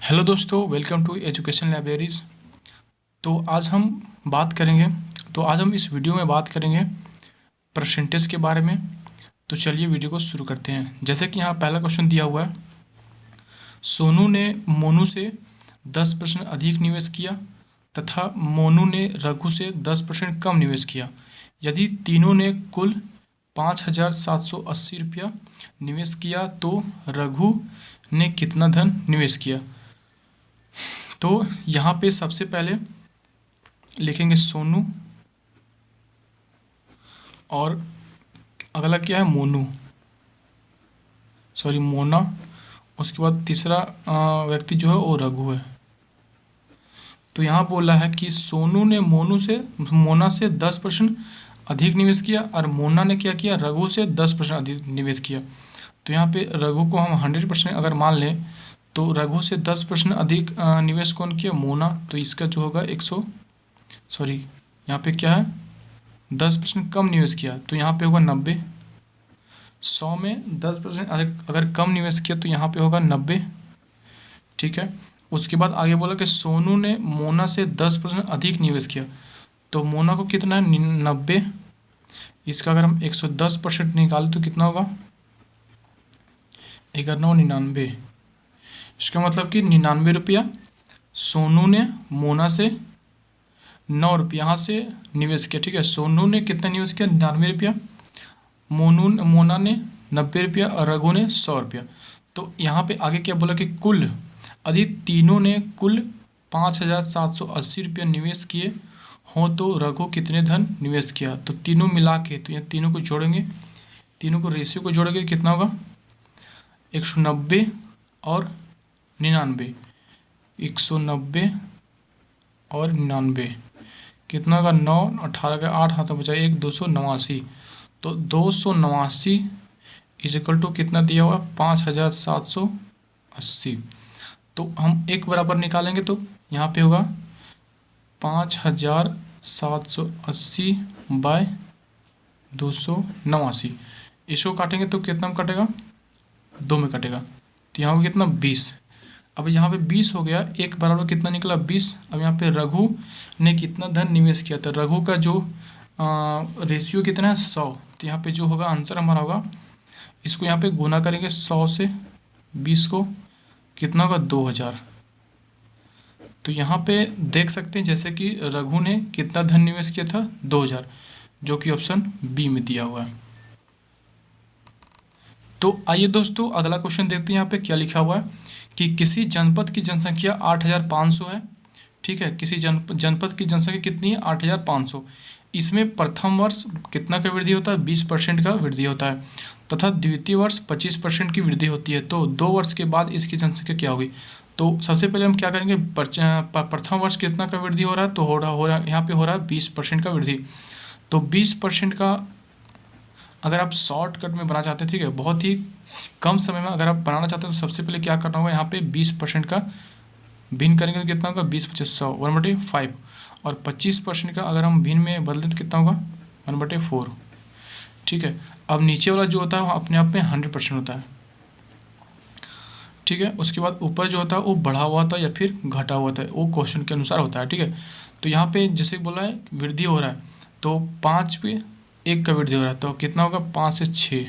Hello दोस्तों, welcome to education libraries. तो आज हम बात करेंगे आज हम इस वीडियो में बात करेंगे परसेंटेज के बारे में। तो चलिए वीडियो को शुरू करते हैं। जैसे कि यहाँ पहला क्वेश्चन दिया हुआ है, सोनू ने मोनू से 10% अधिक निवेश किया तथा मोनू ने रघु से 10% कम निवेश किया। यदि तीनों ने कुल 5,780 रुपया निवेश किया तो रघु ने कितना धन निवेश किया। तो यहाँ पे सबसे पहले लिखेंगे सोनू और अगला क्या है मोनू, सॉरी मोना। उसके बाद तीसरा व्यक्ति जो है वो रघु है। तो यहाँ बोला है कि सोनू ने मोना से 10% अधिक निवेश किया और मोना ने क्या किया, रघु से 10% अधिक निवेश किया। तो यहाँ पे रघु को हम 100% अगर मान लें तो रघु से 10% अधिक निवेश कौन किया, मोना। तो इसका जो होगा यहाँ पे क्या है 10% कम निवेश किया तो यहाँ पे होगा 90। 100 में 10% अगर कम निवेश किया तो यहाँ पे होगा 90। ठीक है। उसके बाद आगे बोला कि सोनू ने मोना से 10% अधिक निवेश किया तो मोना को कितना है 90। इसका अगर हम 110% निकालें तो कितना होगा 99। इसका मतलब कि 99 रुपया सोनू ने मोना से 9 रुपया यहाँ से निवेश किया। ठीक है, सोनू ने कितना निवेश किया 99 रुपया, मोना ने 90 रुपया और रघु ने 100 रुपया। तो यहाँ पे आगे क्या बोला कि कुल यदि तीनों ने कुल 5,780 रुपया निवेश किए हों तो रघु कितने धन निवेश किया। तो तीनों मिला के, तो यहाँ तीनों को जोड़ेंगे, तीनों को रेशियो को जोड़ेंगे, कितना होगा 190 और 99। 190 और 99 कितना होगा 9, 18 का 8 हाथों बचा 1, 289। तो 289 इजिकल टू कितना दिया हुआ 5,780। तो हम एक बराबर निकालेंगे तो यहाँ पे होगा 5,780 बाय 289। इसको काटेंगे तो कितना में कटेगा 2 में कटेगा। तो यहाँ पे कितना 20। अब यहाँ पे 20 हो गया, एक बराबर कितना निकला 20। अब यहाँ पे रघु ने कितना धन निवेश किया था, रघु का जो रेशियो कितना है 100। तो यहाँ पे जो होगा आंसर हमारा होगा, इसको यहाँ पे गुना करेंगे 100 से 20 को, कितना होगा 2000। तो यहाँ पे देख सकते हैं जैसे कि रघु ने कितना धन निवेश किया था 2000, जो कि ऑप्शन बी में दिया हुआ है। तो आइए दोस्तों अगला क्वेश्चन देखते हैं। यहाँ पे क्या लिखा हुआ है कि किसी जनपद की जनसंख्या 8,500 है। ठीक है, किसी जनपद की जनसंख्या कितनी है 8,500। इसमें प्रथम वर्ष कितना का वृद्धि होता है 20% का वृद्धि होता है तथा द्वितीय वर्ष 25% की वृद्धि होती है। तो 2 वर्ष के बाद इसकी जनसंख्या क्या होगी। तो सबसे पहले हम क्या करेंगे, प्रथम वर्ष कितना का वृद्धि हो रहा है तो हो रहा है यहाँ पे हो रहा है 20% का वृद्धि। तो 20% का अगर आप शॉर्टकट में बनाना चाहते हैं, ठीक है, बहुत ही कम समय में अगर आप बनाना चाहते हैं तो सबसे पहले क्या करना होगा, यहाँ पे 20% का भिन्न करेंगे तो कितना होगा 20 × 100 1/5। और 25% का अगर हम भिन्न में बदलें तो कितना होगा 1/4। ठीक है, अब नीचे वाला जो होता है वो अपने आप में 100% होता है। ठीक है, उसके बाद ऊपर जो होता है वो बढ़ा हुआ होता है या फिर घटा हुआ होता है, वो क्वेश्चन के अनुसार होता है। ठीक है, तो यहाँ पे जैसे बोला है वृद्धि हो रहा है तो 5 पे 1 का वृद्धि हो रहा है तो कितना होगा 5 से 6,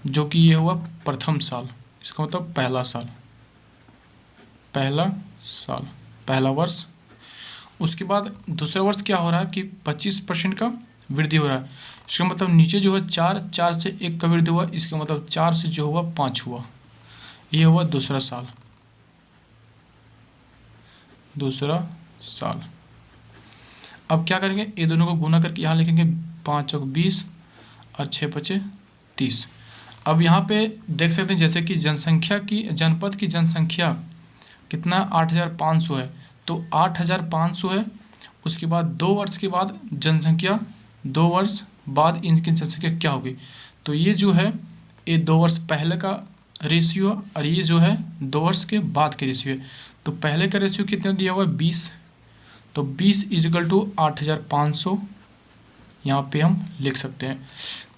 जो कि ये हुआ प्रथम साल। इसका मतलब पहला साल, पहला वर्ष। उसके बाद दूसरा वर्ष क्या हो रहा है कि 25% का वृद्धि हो रहा है। इसका मतलब नीचे जो है 4 से 1 का वृद्धि हुआ, इसका मतलब 4 से जो हुआ 5 हुआ, ये हुआ दूसरा साल। अब क्या करेंगे, ये दोनों को गुना करके यहाँ लिखेंगे 5 × 20 और 6 × 5 = 30। अब यहाँ पे देख सकते हैं जैसे कि जनपद की जनसंख्या कितना 8,500 है। तो 8,500 है, उसके बाद 2 वर्ष के बाद जनसंख्या, 2 वर्ष बाद इनकी जनसंख्या क्या होगी। तो ये जो है ये 2 वर्ष पहले का रेशियो और ये जो है 2 वर्ष के बाद के रेशियो है। तो पहले का रेशियो कितना दिया हुआ है 20। तो 20 = 8,500 यहाँ पे हम लिख सकते हैं।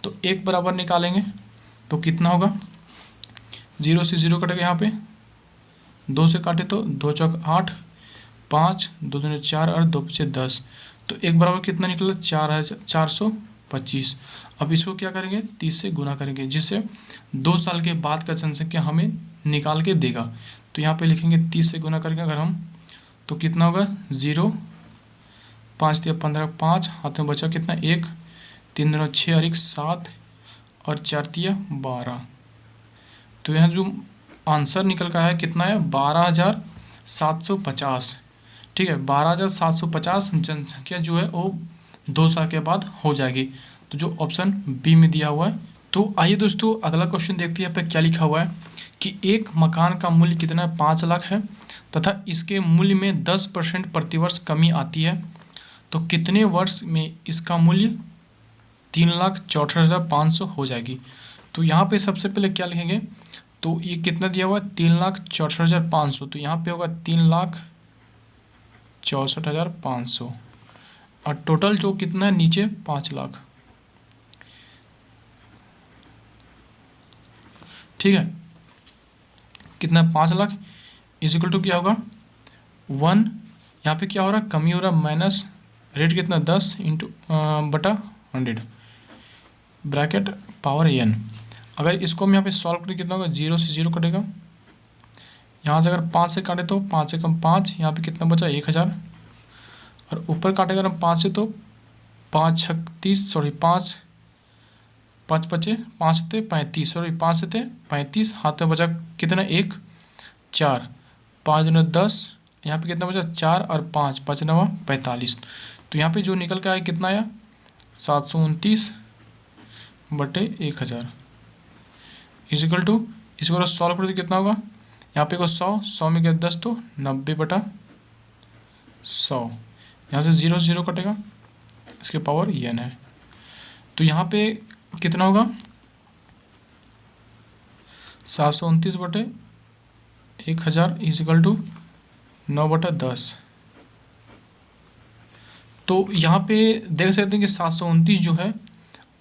तो एक बराबर निकालेंगे तो कितना होगा, 0 से 0 कटेगा यहाँ पे 2 से काटे तो 2 चौक 8, 5, 2 दूनी 4 और 2 पचे 10। तो एक बराबर कितना निकला 4,425। अब इसको क्या करेंगे 30 से गुना करेंगे, जिससे 2 साल के बाद का जनसंख्या हमें निकाल के देगा। तो यहाँ पे लिखेंगे 30 से गुना करेंगे अगर हम, तो कितना होगा 0, 5 दिया 15, 5 हाथ में बचा कितना 1, 3 दूना 6 और 1 7 और 4 दिया 12। तो यहाँ जो आंसर निकल का है कितना है 12,750। ठीक है, 12,750 जनसंख्या जो है वो 2 साल के बाद हो जाएगी। तो जो ऑप्शन बी में दिया हुआ है। तो आइए दोस्तों अगला क्वेश्चन देखते हैं यहाँ पे क्या लिखा हुआ है कि एक मकान का मूल्य कितना है 5 लाख है तथा इसके मूल्य में 10% प्रतिवर्ष कमी आती है, तो कितने वर्ष में इसका मूल्य 3,64,500 हो जाएगी। तो यहाँ पे सबसे पहले क्या लिखेंगे, तो ये कितना दिया हुआ है 3,64,500, तो यहाँ पे होगा 3,64,500 और टोटल जो कितना है नीचे 5 लाख। ठीक है, कितना 5 लाख इज इक्वल टू क्या होगा 1, यहाँ पे क्या हो रहा है कमी हो रहा है माइनस रेट कितना 10 इंटू बटा 100 ब्रैकेट पावर n। अगर इसको हम यहाँ पे सॉल्व करें कितना होगा 0 से 0 कटेगा, यहाँ से अगर 5 से काटे तो 5 से कम 5, यहाँ पे कितना बचा 1,000 और ऊपर काटेगा हम 5 से तो 5 36 सॉरी 5 5 बचे 5 थे 35 सॉरी 5 से थे 35, हाथ में बचा कितना 1 4, 5 दूना 10, यहाँ पे कितना बचा 4 और 5 5 9 45। तो यहाँ पे जो निकल के आया कितना आया 729 बटे 1,000 इजिकल टू, इसको सॉल्व कर कितना होगा, यहाँ पे को 100 में क्या 10 तो 90 बटा 100, यहाँ से 0 0 कटेगा, इसके पावर n है। तो यहाँ पे कितना होगा 729 बटे 1,000 इजिकल टू 9 बटा 10। तो यहाँ पे देख सकते हैं कि 729 जो है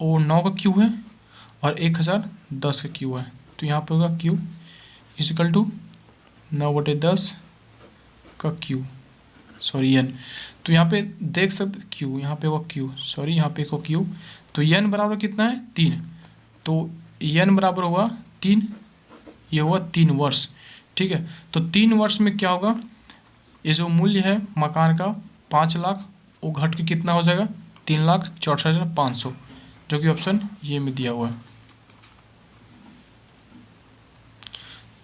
वो 9 का क्यू है और 1,000 10 का क्यू है। तो यहाँ पे होगा क्यू इजिकल टू 9 बटे 10 का क्यू सॉरी एन। तो यहाँ पे देख सकते क्यू, यहाँ पे होगा क्यू सॉरी यहाँ पे को क्यू। तो एन बराबर कितना है 3, तो एन बराबर हुआ 3, ये हुआ 3 वर्ष। ठीक है, तो 3 वर्ष में क्या होगा, ये जो मूल्य है मकान का 5 लाख वो घट के कितना हो जाएगा 3,64,500, जो कि ऑप्शन ये में दिया हुआ है।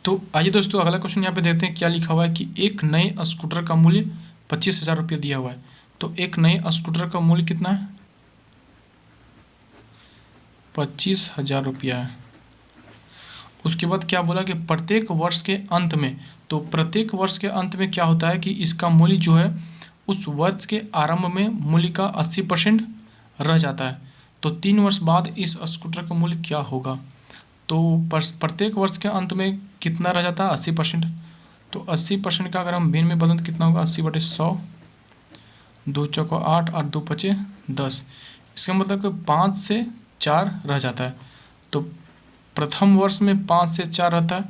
तो आइए दोस्तों अगला क्वेश्चन यहाँ पे देखते हैं क्या लिखा हुआ है कि एक नए स्कूटर का मूल्य 25,000 रुपये दिया हुआ है। तो एक नए स्कूटर का मूल्य कितना है 25,000 रुपया है। उसके बाद क्या बोला कि प्रत्येक वर्ष के अंत में, तो प्रत्येक वर्ष के अंत में क्या होता है कि इसका मूल्य जो है उस वर्ष के आरंभ में मूल्य का 80% रह जाता है। तो 3 वर्ष बाद इस स्कूटर का मूल्य क्या होगा, तो प्रत्येक वर्ष के अंत में कितना रह जाता है 80%। तो 80% का अगर हम भिन्न में बदलें तो कितना होगा 80/100, 2 चौको 8 और 2 पचे 10। इसका मतलब कि 5 से 4 रह जाता है। तो प्रथम वर्ष में 5 से 4 रहता है,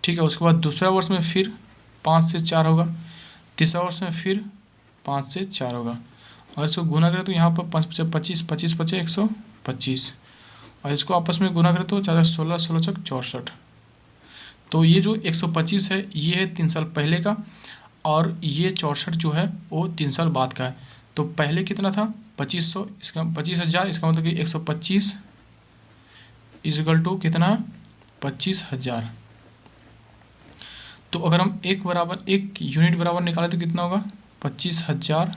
ठीक है। उसके बाद दूसरा वर्ष में फिर 5 से 4 होगा, तीसरा वर्ष में फिर 5 से 4 होगा। और इसको गुना करें तो यहाँ पर 5 पचे 25, 25 पचे 125 और इसको आपस में गुना करें तो 4 16 16 चौक 64। तो ये जो 125 है ये है 3 साल पहले का और ये 64 जो है वो 3 साल बाद का है। तो पहले कितना था 2500, इसका 25,000, इसका मतलब कि 125 इजिकल टू कितना 25,000। तो अगर हम एक यूनिट बराबर निकालें तो कितना होगा 25,000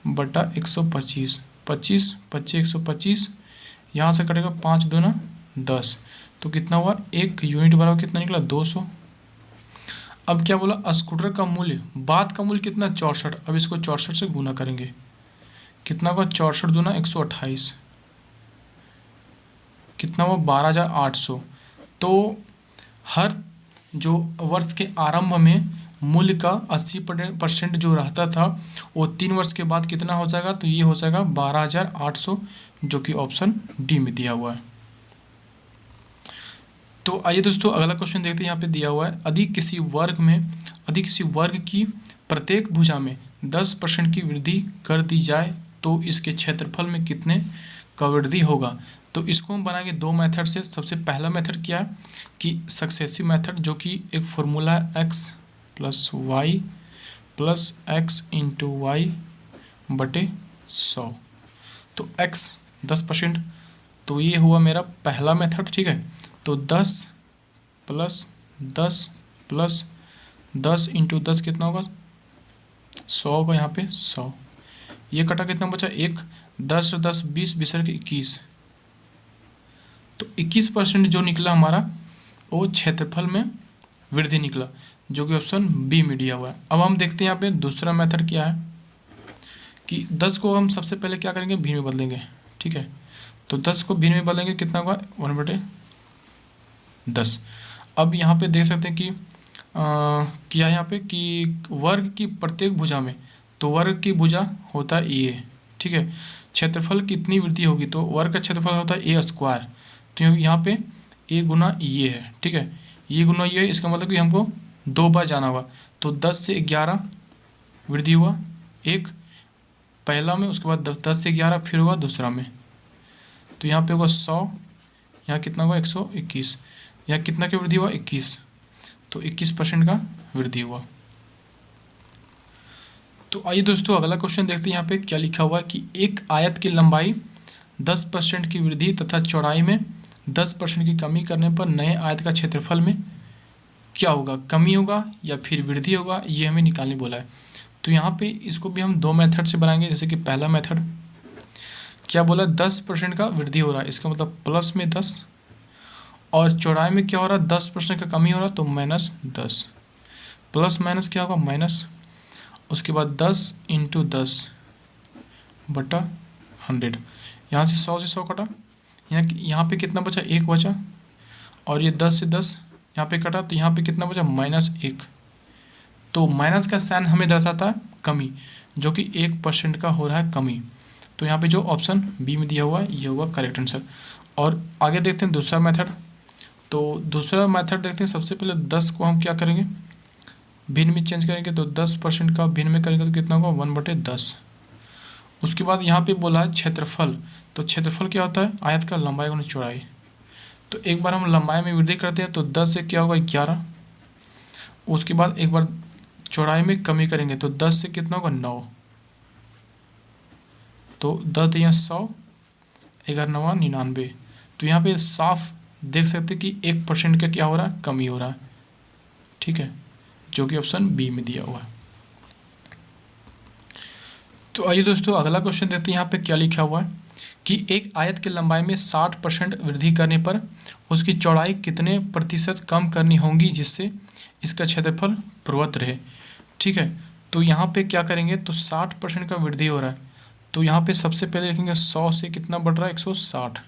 बटा 125, 25 25 125, यहाँ से कटेगा 5 दूना 10, तो कितना हुआ एक यूनिट बराबर कितना निकला 200। अब क्या बोला स्कूटर का मूल्य, बाद का मूल्य कितना 64। अब इसको 64 से गुना करेंगे, कितना हुआ 64 दूना 128, कितना हुआ 12,800। तो हर जो वर्ष के आरंभ में मूल्य का 80% जो रहता था वो 3 वर्ष के बाद कितना हो जाएगा, तो ये हो जाएगा 12,800, जो कि ऑप्शन डी में दिया हुआ है। तो आइए दोस्तों अगला क्वेश्चन देखते हैं। यहाँ पे दिया हुआ है यदि किसी वर्ग की प्रत्येक भुजा में 10% की वृद्धि कर दी जाए तो इसके क्षेत्रफल में कितने का वृद्धि होगा। तो इसको हम बनाएंगे दो मेथड से। सबसे पहला मेथड क्या है कि सक्सेसिव मेथड, जो कि एक फॉर्मूला है x + y + x × y बटे 100। तो x 10%, तो ये हुआ मेरा पहला मेथड, ठीक है। तो 10 + 10 + 10 × 10 कितना होगा 100 होगा। यहाँ पे 100, ये कटा कितना बचा 1, 10 + 10 20 20 के 21, तो 21% जो निकला हमारा वो क्षेत्रफल में वृद्धि निकला, जो कि ऑप्शन बी में दिया हुआ है। अब हम देखते हैं यहाँ पे दूसरा मेथड क्या है कि 10 को हम सबसे पहले क्या करेंगे भिन्न में बदलेंगे, ठीक है। तो 10 को भिन्न में बदलेंगे कितना होगा 1/10। अब यहाँ पे देख सकते हैं कि क्या है यहाँ पे कि वर्ग की प्रत्येक भुजा में, तो वर्ग की भुजा होता है ए, ठीक है। क्षेत्रफल कितनी वृद्धि होगी, तो वर्ग का क्षेत्रफल होता है a², तो यहाँ पे a गुना ये है, ठीक है। ये गुना ये है, इसका मतलब कि हमको 2 बार जाना होगा। तो 10 से 11 वृद्धि हुआ एक पहला में, उसके बाद 10 से 11 फिर हुआ दूसरा में, तो यहाँ पे होगा 100, यहाँ कितना होगा 121, यहाँ कितना की वृद्धि हुआ 21, तो 21% का वृद्धि हुआ। तो आइए दोस्तों अगला क्वेश्चन देखते हैं। यहाँ पे क्या लिखा हुआ है कि एक आयत की लंबाई 10% की वृद्धि तथा चौड़ाई में 10% की कमी करने पर नए आयत का क्षेत्रफल में क्या होगा, कमी होगा या फिर वृद्धि होगा, ये हमें निकालने बोला है। तो यहाँ पे इसको भी हम दो मेथड से बनाएंगे। जैसे कि पहला मेथड क्या बोला 10% का वृद्धि हो रहा है, इसका मतलब प्लस में 10, और चौड़ाई में क्या हो रहा है 10% का कमी हो रहा है, तो -10, प्लस माइनस क्या होगा माइनस, उसके बाद 10 × 10 बटा 100, यहाँ से 100 से 100 कटा, यहाँ पे कितना बचा 1 बचा, और ये 10 से 10 यहाँ पे कटा, तो यहाँ पे कितना बचा -1। तो माइनस का साइन हमें दर्शाता है कमी, जो कि 1% का हो रहा है कमी। तो यहाँ पे जो ऑप्शन बी में दिया हुआ है ये होगा करेक्ट आंसर। और आगे देखते हैं दूसरा मेथड। तो दूसरा मेथड देखते हैं। सबसे पहले 10 को हम क्या करेंगे भिन्न में चेंज करेंगे, तो 10% का भिन्न में करेंगे तो कितना होगा 1/10। उसके बाद यहाँ पे बोला है क्षेत्रफल, तो क्षेत्रफल क्या होता है आयत का लंबाई गुना चौड़ाई। तो एक बार हम लंबाई में वृद्धि करते हैं तो 10 से क्या होगा 11, उसके बाद एक बार चौड़ाई में कमी करेंगे तो 10 से कितना होगा 9, तो 10 × 100 11 × 9 99। तो यहाँ पे साफ देख सकते हैं कि 1% का क्या हो रहा है कमी हो रहा है, ठीक है, जो कि ऑप्शन बी में दिया हुआ है। तो आइए दोस्तों अगला क्वेश्चन देखते हैं। यहाँ पे क्या लिखा हुआ है कि एक आयत की लंबाई में 60% वृद्धि करने पर उसकी चौड़ाई कितने प्रतिशत कम करनी होगी जिससे इसका क्षेत्रफल पूर्ववत रहे, ठीक है। तो यहाँ पे क्या करेंगे, तो 60% का वृद्धि हो रहा है, तो यहाँ पे सबसे पहले लिखेंगे 100 से कितना बढ़ रहा है 160,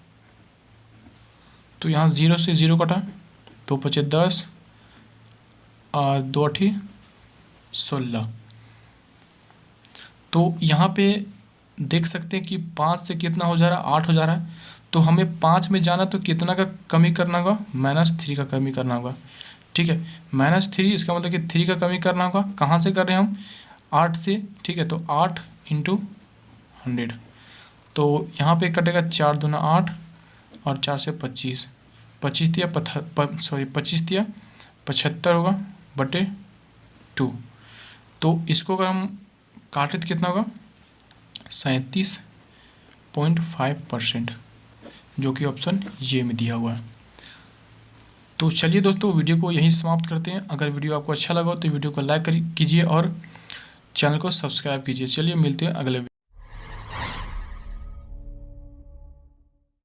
तो यहाँ 0 से 0 कटा, 2 × 5 = 10 और 2 × 8 = 16। तो यहाँ पे देख सकते हैं कि 5 से कितना हो जा रहा है 8 हो जा रहा है, तो हमें 5 में जाना तो कितना का कमी करना होगा -3 का कमी करना होगा, ठीक है। -3 इसका मतलब कि 3 का कमी करना होगा। कहाँ से कर रहे हैं हम 8 से, ठीक है। तो 8 × 100, तो यहाँ पे कटेगा 4 दूना 8 और 4 से 25, 25 तिया 75 होगा बटे 2। तो इसको अगर हम काटे तो कितना होगा 37.5%, जो कि ऑप्शन ये में दिया हुआ है। तो चलिए दोस्तों वीडियो को यहीं समाप्त करते हैं। अगर वीडियो आपको अच्छा लगा तो वीडियो को लाइक कीजिए और चैनल को सब्सक्राइब कीजिए। चलिए मिलते हैं अगले